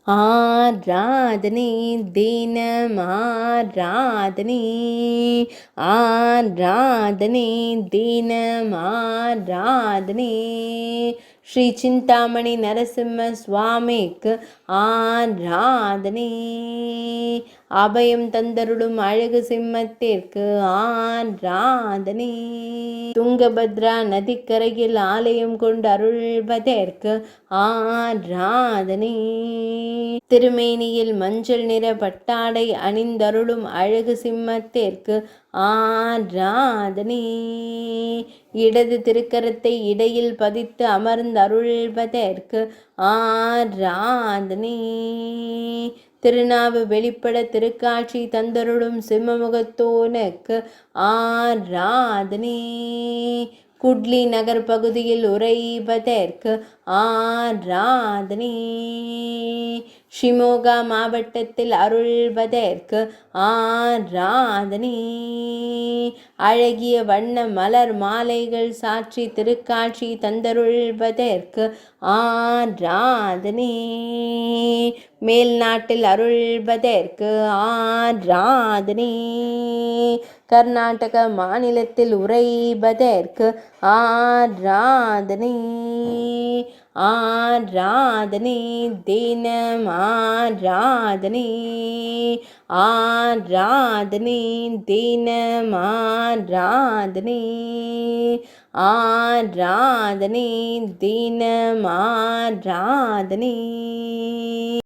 ஆராதனை தினம் ஆராதனை, ஆராதனை தினம் ஆராதனை. ஸ்ரீ சிந்தாமணி நரசிம்ம சுவாமிக்கு ஆராதனை. அபயம் தந்தருளும் அழகு சிம்மத்திற்கு ஆராதனை. துங்கபத்ரா நதிக்கரையில் ஆலயம் கொண்டு அருள்வதற்கு ஆராதனை. திருமேனியில் மஞ்சள் நிற பட்டாடை அணிந்தருளும் அழகு சிம்மத்திற்கு ஆராதனை. இடது திருக்கரத்தை இடையில் பதித்து அமர்ந்தருள்வதற்கு ஆராதனை. திருநாவு வெளிப்பட திருக்காட்சி தந்தருளும் சிம்மமுகத்தோனுக்கு ஆராதனை. குட்லி நகர் பகுதியில் உறைவதற்கு ஆராதனை. ஷிமோகா மாவட்டத்தில் அருள்வதற்கு ஆராதனை. அழகிய வண்ண மலர் மாலைகள் சாற்றி திருக்காட்சி தந்தருள்வதற்கு ஆராதனை. மேல் நாட்டில் அருள்வதற்கு ஆராதனை. கர்நாடக மாநிலத்தில் உறைவதற்கு ஆராதனை. ஆராதனை தினம் ஆராதனை, ஆராதனை தினம் ஆராதனை, ஆராதனை தினம் ஆராதனை.